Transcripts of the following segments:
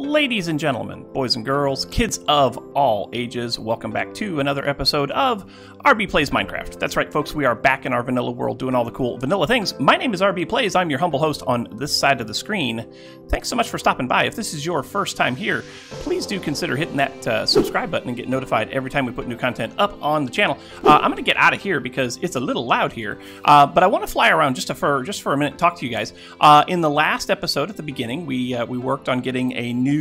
Ladies and gentlemen, boys and girls, kids of all ages, welcome back to another episode of rbPlays Minecraft. That's right, folks, we are back in our vanilla world doing all the cool vanilla things. My name is rbPlays. I'm your humble host on this side of the screen. Thanks so much for stopping by. If this is your first time here, please do consider hitting that subscribe button and get notified every time we put new content up on the channel. I'm going to get out of here because it's a little loud here, but I want to fly around just for a minute and talk to you guys. In the last episode at the beginning, we worked on getting a new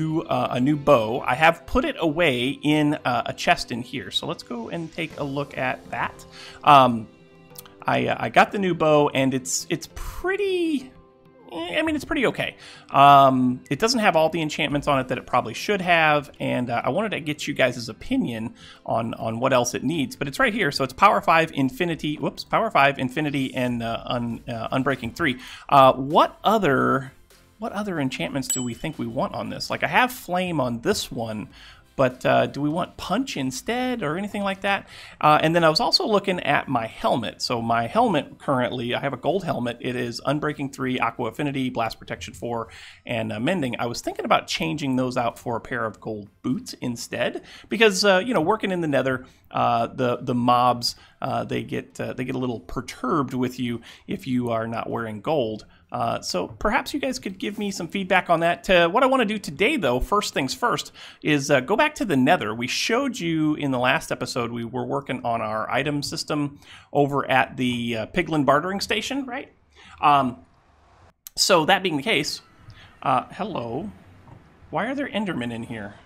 bow. I have put it away in a chest in here, so let's go and take a look at that. I got the new bow, and it's pretty. I mean, it's pretty okay. It doesn't have all the enchantments on it that it probably should have, and I wanted to get you guys' opinion on what else it needs. But it's right here, so it's Power 5 Infinity. Whoops, Power 5 Infinity and Unbreaking 3. What other enchantments do we think we want on this? Like, I have Flame on this one, but do we want Punch instead or anything like that? And then I was also looking at my helmet. So my helmet currently, I have a gold helmet. It is Unbreaking 3, Aqua Affinity, Blast Protection 4, and Mending. I was thinking about changing those out for a pair of gold boots instead, because you know, working in the Nether, the mobs they get a little perturbed with you if you are not wearing gold. So perhaps you guys could give me some feedback on that. What I want to do today, though, first things first, is go back to the Nether. We showed you in the last episode we were working on our item system over at the Piglin bartering station, right? So that being the case, hello. Why are there Endermen in here?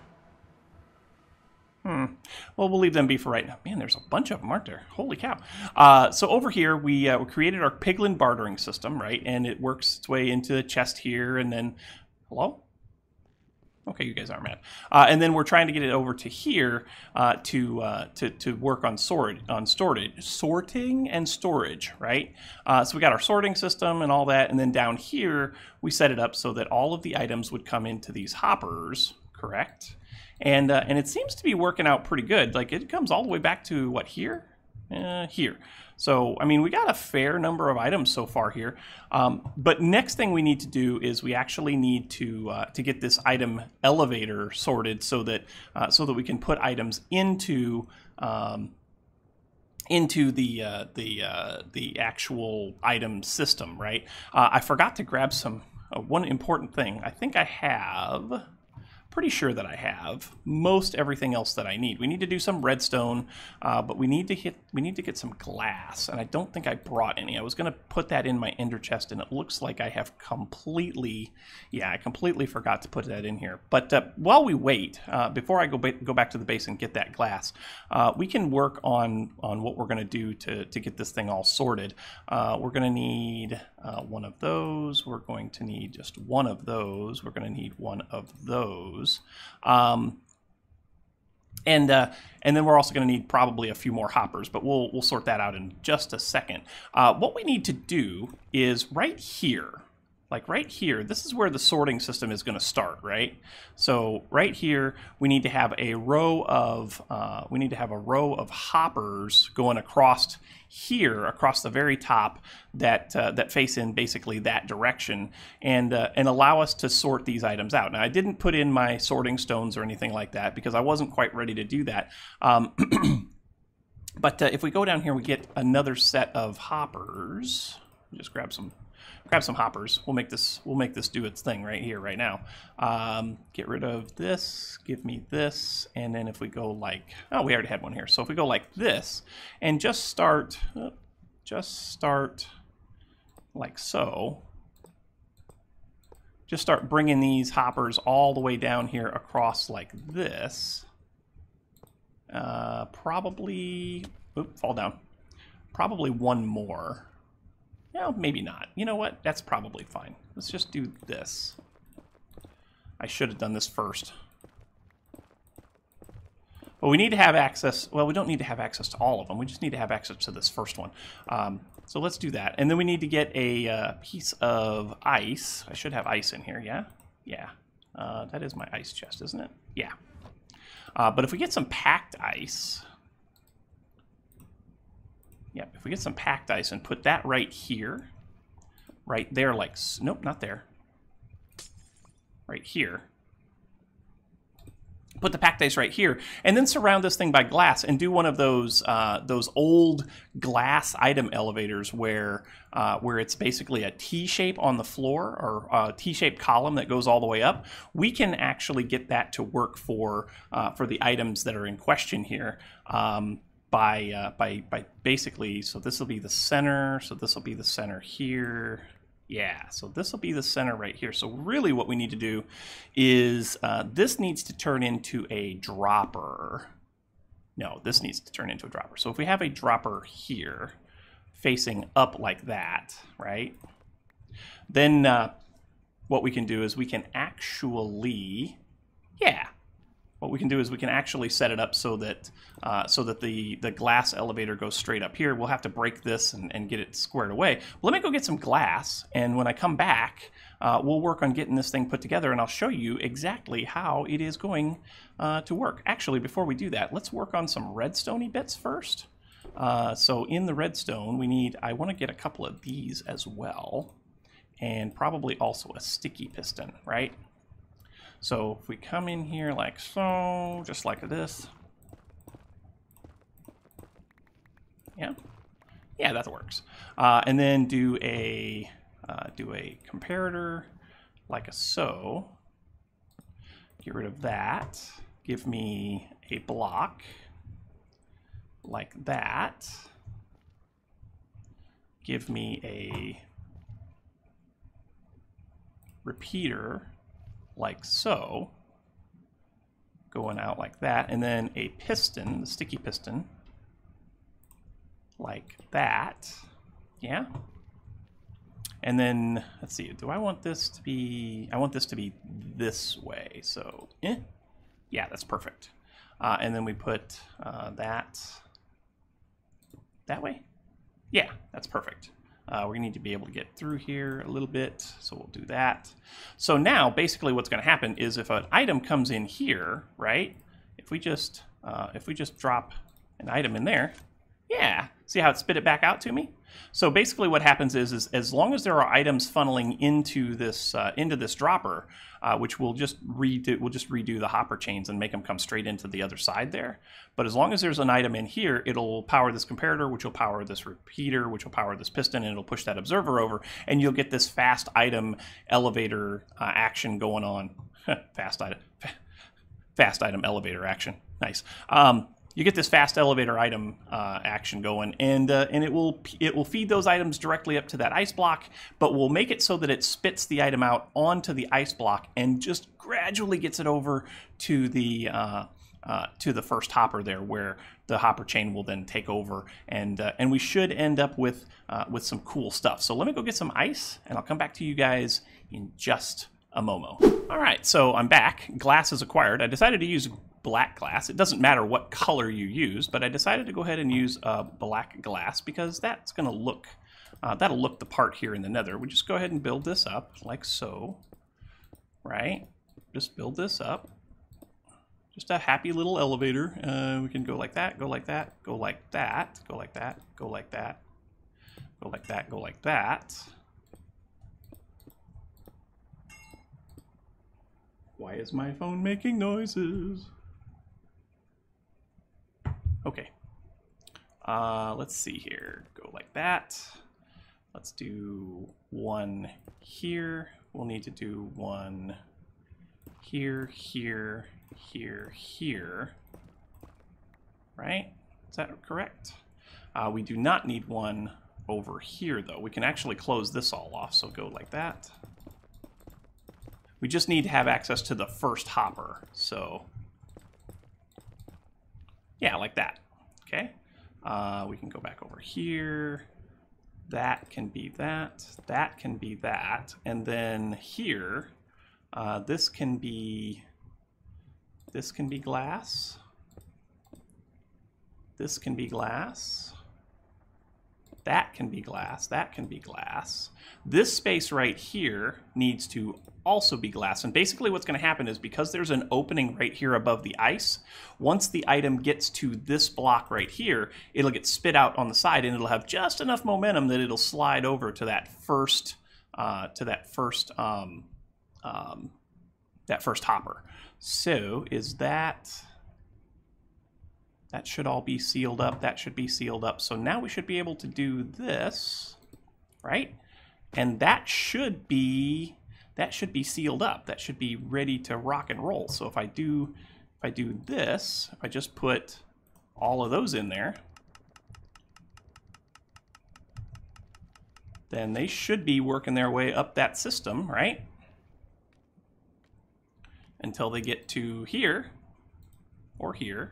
Well, we'll leave them be for right now. Man, there's a bunch of them, aren't there? Holy cow. So over here, we created our Piglin bartering system, right? And it works its way into the chest here, and then... Hello? Okay, you guys aren't mad. And then we're trying to get it over to here to work on sorting and storage, right? So we got our sorting system and all that, and then down here, we set it up so that all of the items would come into these hoppers, correct? And it seems to be working out pretty good. Like, it comes all the way back to, what, here? Here. So, I mean, we got a fair number of items so far here. But next thing we need to do is we actually need to get this item elevator sorted so that we can put items into the actual item system, right? I forgot to grab one important thing. I think I have... Pretty sure that I have most everything else that I need. We need to do some redstone, but we need to get some glass, and I don't think I brought any. I was going to put that in my ender chest, and it looks like I have completely forgot to put that in here. But while we wait, before I go back to the base and get that glass, we can work on what we're going to do to get this thing all sorted. We're going to need one of those. We're going to need just one of those. We're going to need one of those. And then we're also going to need probably a few more hoppers, but we'll sort that out in just a second. What we need to do is right here, like right here, this is where the sorting system is going to start, right? So right here, we need to have a row of hoppers going across here, across the very top, that face in basically that direction, and allow us to sort these items out. Now, I didn't put in my sorting stones or anything like that because I wasn't quite ready to do that. But if we go down here, we get another set of hoppers. Just grab some hoppers. We'll make this do its thing right here, right now. Get rid of this, give me this, and then if we go like, oh, we already had one here. So if we go like this, and just start like so. Just start bringing these hoppers all the way down here across like this. Probably, fall down. Probably one more. No, maybe not. You know what? That's probably fine. Let's just do this. I should have done this first. But we need to have access... Well, we don't need to have access to all of them. We just need to have access to this first one. So let's do that. And then we need to get a piece of ice. I should have ice in here, yeah? Yeah. That is my ice chest, isn't it? Yeah. But if we get some packed ice... Yeah, if we get some packed ice and put that right here, right there, like, nope, not there, right here, put the packed ice right here, and then surround this thing by glass and do one of those old glass item elevators where it's basically a T shape on the floor, or a T-shaped column that goes all the way up. We can actually get that to work for the items that are in question here. By basically, so this will be the center, so this will be the center here. Yeah, so this will be the center right here. So really what we need to do is this needs to turn into a dropper. No, this needs to turn into a dropper. So if we have a dropper here facing up like that, right? Then what we can do is we can actually, what we can do is we can actually set it up so that the glass elevator goes straight up here. We'll have to break this and get it squared away. Well, let me go get some glass, and when I come back, we'll work on getting this thing put together, and I'll show you exactly how it is going to work. Actually, before we do that, let's work on some redstone-y bits first. So in the redstone, I want to get a couple of these as well, and probably also a sticky piston, right? So if we come in here like so, just like this. Yeah, that works. And then do a comparator like so. Get rid of that. Give me a block like that. Give me a repeater like so, going out like that, and then a piston, the sticky piston, like that. Yeah. And then let's see, do I want this to be, I want this to be this way, so yeah, that's perfect. And then we put that way. Yeah, that's perfect. We're going to need to be able to get through here a little bit, so we'll do that. So now, basically what's going to happen is if an item comes in here, right, if we just drop an item in there, yeah, see how it spit it back out to me? So basically what happens is as long as there are items funneling into this dropper, which we'll just redo the hopper chains and make them come straight into the other side there. But as long as there's an item in here, it'll power this comparator, which will power this repeater, which will power this piston, and it'll push that observer over, and you'll get this fast item elevator action going on. fast item elevator action. Nice. You get this fast elevator item action going, and it will feed those items directly up to that ice block, but we'll make it so that it spits the item out onto the ice block and just gradually gets it over to the first hopper there, where the hopper chain will then take over, and we should end up with some cool stuff. So let me go get some ice, and I'll come back to you guys in just a moment. All right, so I'm back. Glass is acquired. I decided to use black glass. It doesn't matter what color you use, but I decided to go ahead and use black glass because that's going to look, that'll look the part here in the nether. We just go ahead and build this up like so, right? Just build this up. Just a happy little elevator. We can go like that, go like that, go like that, go like that, go like that, go like that, go like that. Why is my phone making noises? Okay. Let's see here. Go like that. Let's do one here. We'll need to do one here, here, here, here. Right? Is that correct? We do not need one over here, though. We can actually close this all off, so go like that. We just need to have access to the first hopper, so yeah, like that. Okay, we can go back over here. That can be that. That can be that, and then here, this can be glass. This can be glass. That can be glass. That can be glass. This space right here needs to also be glass. And basically what's going to happen is because there's an opening right here above the ice, once the item gets to this block right here, it'll get spit out on the side, and it'll have just enough momentum that it'll slide over to that first that first hopper. So is that should all be sealed up. That should be sealed up. So now we should be able to do this, right? And that should be sealed up. That should be ready to rock and roll. So if I do this, if I just put all of those in there, then they should be working their way up that system, right? Until they get to here, or here,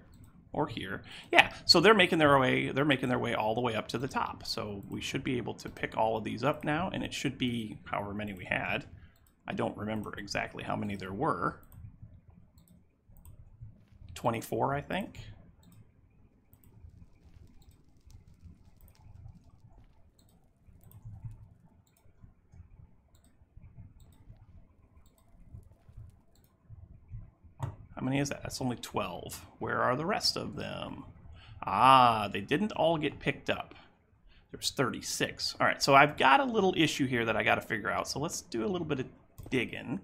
or here. Yeah, so they're making their way all the way up to the top. So we should be able to pick all of these up now, and it should be however many we had. I don't remember exactly how many there were. 24, I think. How many is that? That's only 12. Where are the rest of them? Ah, they didn't all get picked up. There's 36. All right, so I've got a little issue here that I got to figure out. So let's do a little bit of digging.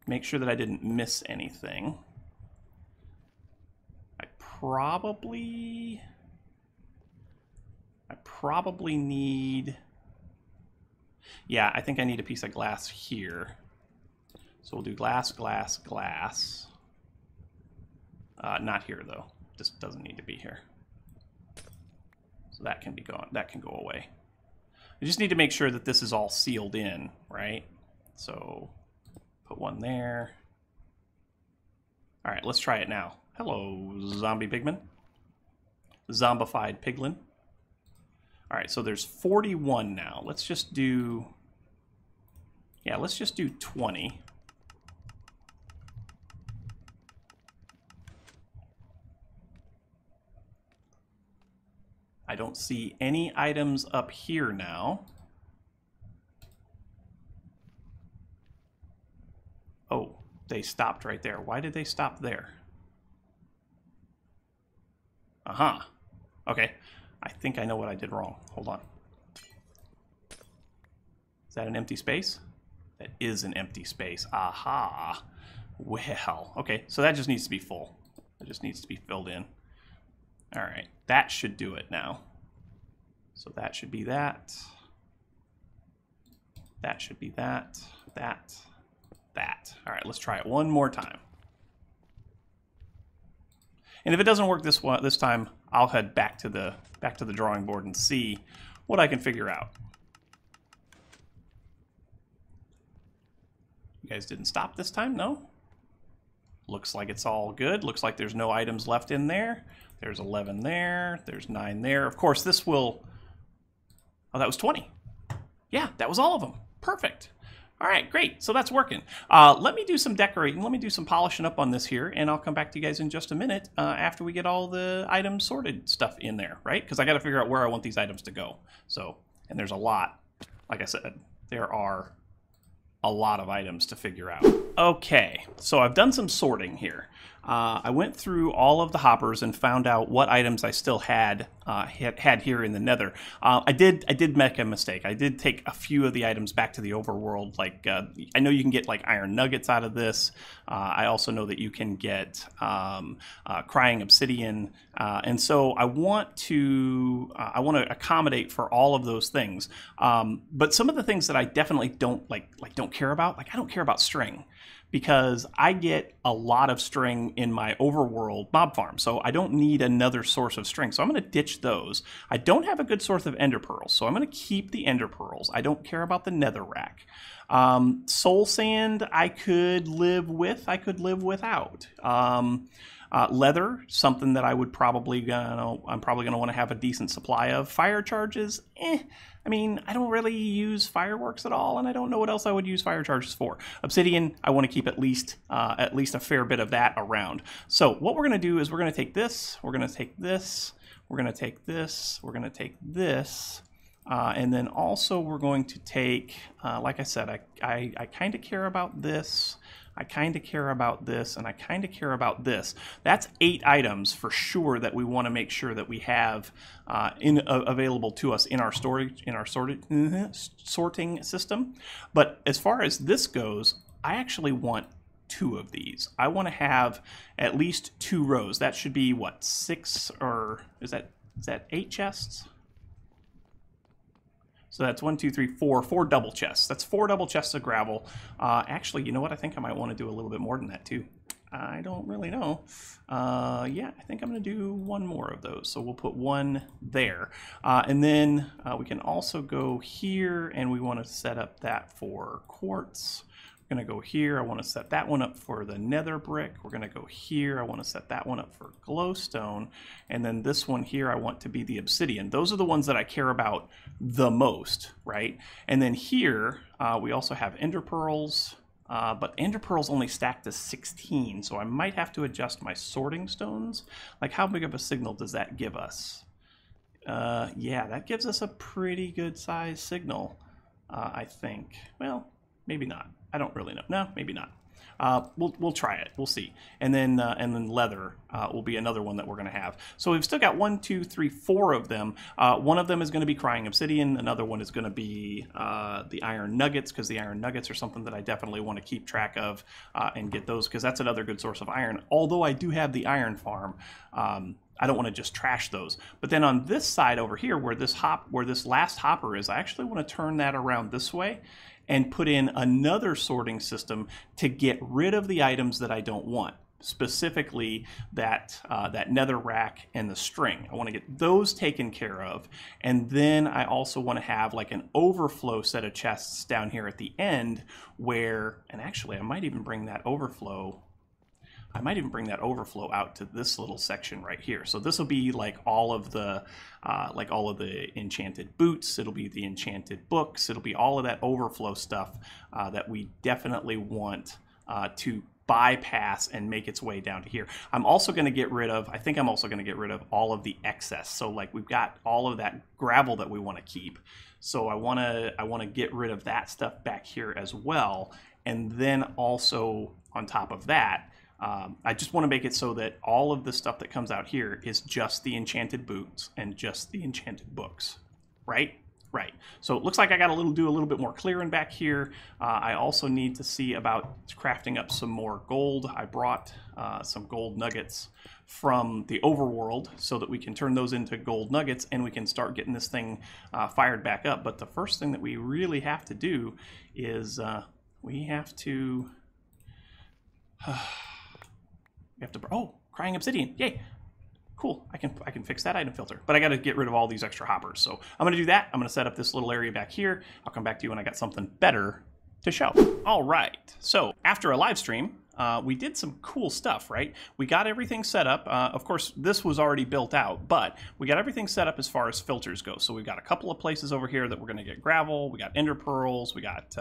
Make sure that I didn't miss anything. I probably need... Yeah, I think I need a piece of glass here. So we'll do glass, glass, glass. Not here though. This doesn't need to be here. So that can be gone. That can go away. I just need to make sure that this is all sealed in, right? So put one there. All right, let's try it now. Hello, zombie pigman. Zombified piglin. All right, so there's 41 now. Let's just do... Yeah, let's just do 20. I don't see any items up here now. Oh, they stopped right there. Why did they stop there? Uh-huh. Okay. I think I know what I did wrong. Hold on. Is that an empty space? That is an empty space. Aha. Well, okay. So that just needs to be full. It just needs to be filled in. All right, that should do it now. So that should be that. That should be that, that, that. All right, let's try it one more time. And if it doesn't work this time, I'll head back to the drawing board and see what I can figure out. You guys didn't stop this time, no? Looks like it's all good. Looks like there's no items left in there. There's 11 there. There's 9 there. Of course, this will... Oh, that was 20. Yeah, that was all of them. Perfect. All right, great. So that's working. Let me do some decorating. Let me do some polishing up on this here, and I'll come back to you guys in just a minute after we get all the items sorted stuff in there, right? Because I got to figure out where I want these items to go. So, and there's a lot. Like I said, there are a lot of items to figure out. Okay, so I've done some sorting here. I went through all of the hoppers and found out what items I still had here in the Nether. I did make a mistake. I did take a few of the items back to the overworld. Like I know you can get like iron nuggets out of this. I also know that you can get crying obsidian, and so I want to accommodate for all of those things. But some of the things that I definitely don't don't care about, like I don't care about string, because I get a lot of string in my overworld mob farm, so I don't need another source of string. So I'm going to ditch those. I don't have a good source of ender pearls, so I'm going to keep the ender pearls. I don't care about the netherrack. Soul sand I could live with. I could live without. Leather, something that I would probably I'm probably going to want to have a decent supply of. Fire charges, I mean, I don't really use fireworks at all, and I don't know what else I would use fire charges for. Obsidian, I want to keep at least a fair bit of that around. So what we're going to do is we're going to take this, we're going to take this, we're going to take this, we're going to take this, and then also we're going to take, like I said, I kind of care about this. I kind of care about this, and I kind of care about this. That's 8 items for sure that we want to make sure that we have available to us in our sorting system. But as far as this goes, I actually want 2 of these. I want to have at least 2 rows. That should be what, 6, or is that 8 chests? So that's 1, 2, 3, 4 double chests. That's 4 double chests of gravel. Actually, you know what? I think I might want to do a little bit more than that too. I don't really know. Yeah, I think I'm going to do 1 more of those. So we'll put 1 there. And then we can also go here, and we want to set up that for quartz. We're going to go here. I want to set that one up for the nether brick. We're going to go here. I want to set that one up for glowstone. And then this one here, I want to be the obsidian. Those are the ones that I care about the most, right? And then here, we also have ender pearls. But ender pearls only stack to 16, so I might have to adjust my sorting stones. Like, how big of a signal does that give us? Yeah, that gives us a pretty good size signal, I think. Well, maybe not. I don't really know. No, maybe not. We'll try it. We'll see. And then leather will be another one that we're going to have. So we've still got 1, 2, 3, 4 of them. One of them is going to be crying obsidian. Another one is going to be the iron nuggets, because the iron nuggets are something that I definitely want to keep track of and get those, because that's another good source of iron. Although I do have the iron farm, I don't want to just trash those. But then on this side over here, where this last hopper is, I actually want to turn that around this way and put in another sorting system to get rid of the items that I don't want, specifically that nether rack and the string. I want to get those taken care of, and then I also want to have like an overflow set of chests down here at the end where, and actually I might even bring that overflow out to this little section right here. So this will be like all of the enchanted boots. It'll be the enchanted books. It'll be all of that overflow stuff that we definitely want to bypass and make its way down to here. I'm also going to get rid of, I think I'm also going to get rid of all of the excess. So like we've got all of that gravel that we want to keep. So I want to get rid of that stuff back here as well. And then also on top of that, I just want to make it so that all of the stuff that comes out here is just the enchanted boots and just the enchanted books, right? Right. So it looks like I got to do a little bit more clearing back here. I also need to see about crafting up some more gold. I brought some gold nuggets from the overworld so that we can turn those into gold nuggets and we can start getting this thing fired back up. But the first thing that we really have to do is we have to... oh, crying obsidian, yay. Cool, I can fix that item filter, but I got to get rid of all these extra hoppers. So I'm going to do that. I'm going to set up this little area back here. I'll come back to you when I got something better to show. All right, so after a live stream, we did some cool stuff, right? We got everything set up. Of course, this was already built out, but we got everything set up as far as filters go. So we've got a couple of places over here that we're going to get gravel. We got ender pearls. We got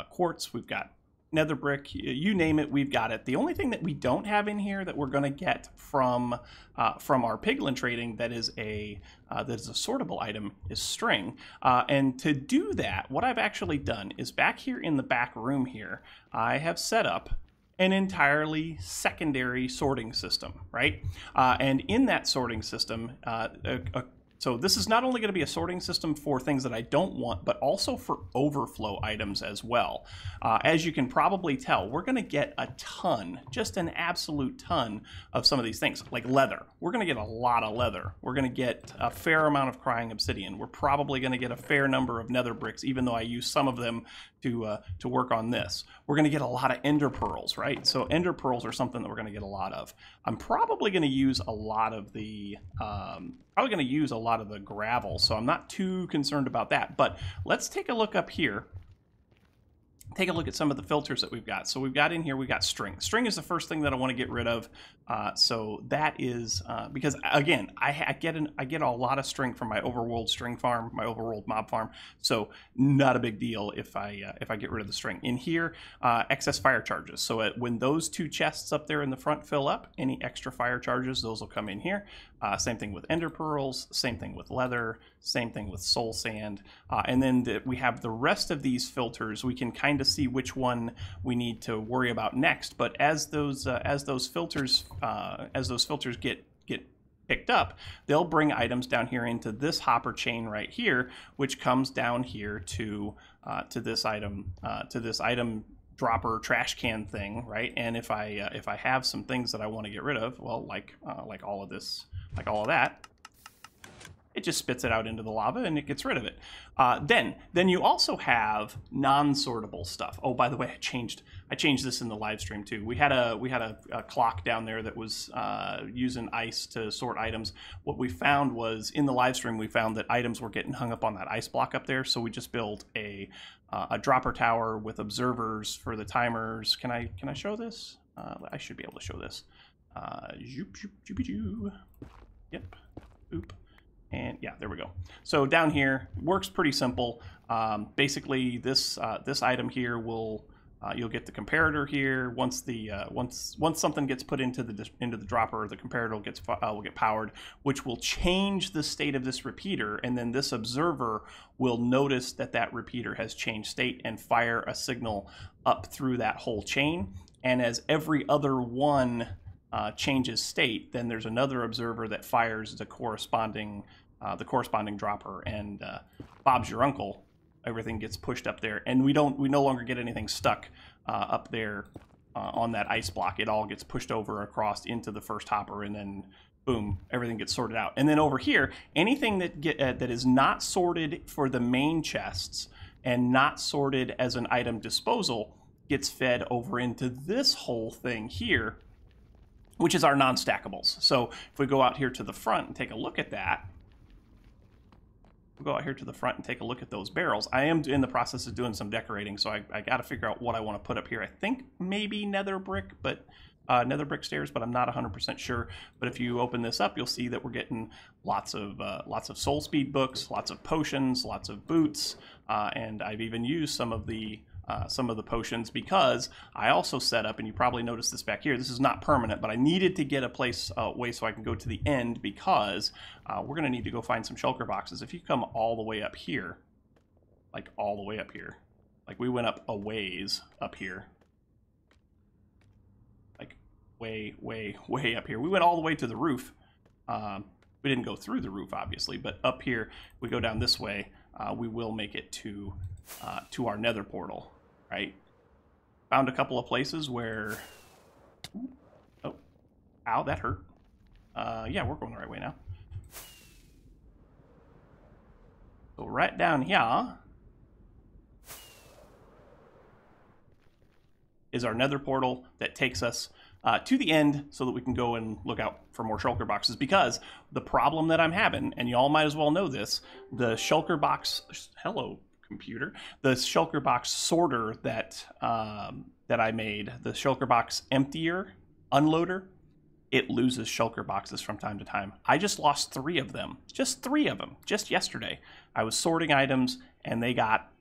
quartz. We've got nether brick, you name it, we've got it. The only thing that we don't have in here that we're going to get from our Piglin trading that is a sortable item is string. And to do that, what I've actually done is back here in the back room here, I have set up an entirely secondary sorting system, right? And in that sorting system, so this is not only going to be a sorting system for things that I don't want, but also for overflow items as well. As you can probably tell, we're going to get a ton, just an absolute ton of some of these things, like leather. We're going to get a lot of leather. We're going to get a fair amount of crying obsidian. We're probably going to get a fair number of nether bricks, even though I use some of them to work on this. We're going to get a lot of ender pearls, right? So ender pearls are something that we're going to get a lot of. I'm probably going to use a lot of the gravel, so I'm not too concerned about that. But let's take a look up here. Take a look at some of the filters that we've got. So we've got in here, we've got string. String is the first thing that I want to get rid of. So that is because again, I get a lot of string from my overworld string farm, my overworld mob farm. So not a big deal if I get rid of the string. In here, excess fire charges. So when those 2 chests up there in the front fill up, any extra fire charges, those will come in here. Same thing with ender pearls, same thing with leather, same thing with soul sand. And then we have the rest of these filters. We can kind of see which one we need to worry about next. But as those filters get picked up, they'll bring items down here into this hopper chain right here, which comes down here to this item dropper trash can thing, right? And if I have some things that I want to get rid of, well, like all of this, like all of that, it just spits it out into the lava and it gets rid of it. Then you also have non-sortable stuff. Oh, by the way, I changed this in the live stream too. We had a clock down there that was using ice to sort items. What we found was in the live stream, we found that items were getting hung up on that ice block up there. So we just built a dropper tower with observers for the timers. Can I show this? I should be able to show this. Yep. Oop. And yeah, there we go. So down here, works pretty simple. Basically, this item here will you'll get the comparator here. Once something gets put into the dropper, the comparator will get powered, which will change the state of this repeater, and then this observer will notice that repeater has changed state and fire a signal up through that whole chain. And as every other one changes state, then there's another observer that fires the corresponding dropper, and Bob's your uncle. Everything gets pushed up there, and we no longer get anything stuck up there on that ice block. It all gets pushed over across into the first hopper, and then boom, everything gets sorted out. And then over here, anything that is not sorted for the main chests and not sorted as an item disposal gets fed over into this whole thing here, which is our non-stackables. So if we go out here to the front and take a look at that, we'll go out here to the front and take a look at those barrels. I am in the process of doing some decorating, so I got to figure out what I want to put up here. I think maybe nether brick, but nether brick stairs, but I'm not 100% sure. But if you open this up, you'll see that we're getting lots of soul speed books, lots of potions, lots of boots, and I've even used some of the potions because I also set up, and you probably noticed this back here, this is not permanent, but I needed to get a place way so I can go to the end, because we're going to need to go find some shulker boxes. If you come all the way up here, like all the way up here, like we went up a ways up here, like way up here. We went all the way to the roof. We didn't go through the roof, obviously, but up here, we go down this way, we will make it to our nether portal. Right? Found a couple of places where... Oh. Ow, that hurt. Yeah, we're going the right way now. So right down here is our nether portal that takes us to the end so that we can go and look out for more shulker boxes, because the problem that I'm having, and y'all might as well know this, the shulker box... Hello, computer. The shulker box sorter that I made, the shulker box emptier, unloader, it loses shulker boxes from time to time. I just lost 3 of them. Just 3 of them. Just yesterday. I was sorting items and they got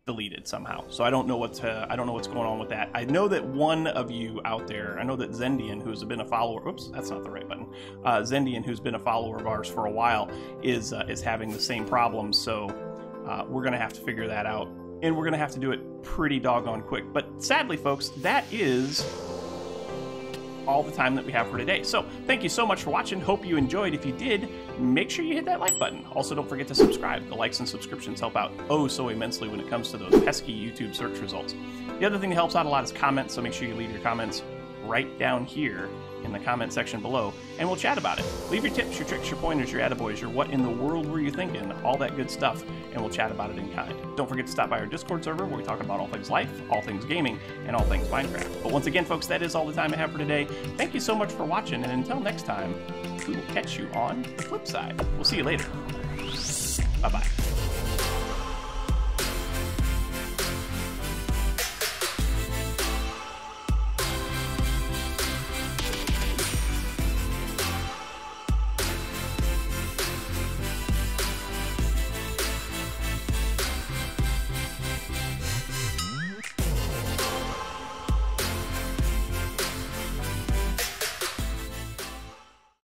deleted somehow. So I don't know what's going on with that. I know that one of you out there, I know that Zendian, who's been a follower, oops, that's not the right button. Zendian, who's been a follower of ours for a while, is having the same problem. So we're going to have to figure that out, and we're going to have to do it pretty doggone quick. But sadly, folks, that is all the time that we have for today. So thank you so much for watching. Hope you enjoyed. If you did, make sure you hit that like button. Also, don't forget to subscribe. The likes and subscriptions help out oh so immensely when it comes to those pesky YouTube search results. The other thing that helps out a lot is comments, so make sure you leave your comments right down here in the comment section below, and we'll chat about it. Leave your tips, your tricks, your pointers, your attaboys, your what in the world were you thinking, all that good stuff, and we'll chat about it in kind. Don't forget to stop by our Discord server where we talk about all things life, all things gaming, and all things Minecraft. But once again, folks, that is all the time I have for today. Thank you so much for watching, and until next time, we will catch you on the flip side. We'll see you later. Bye-bye.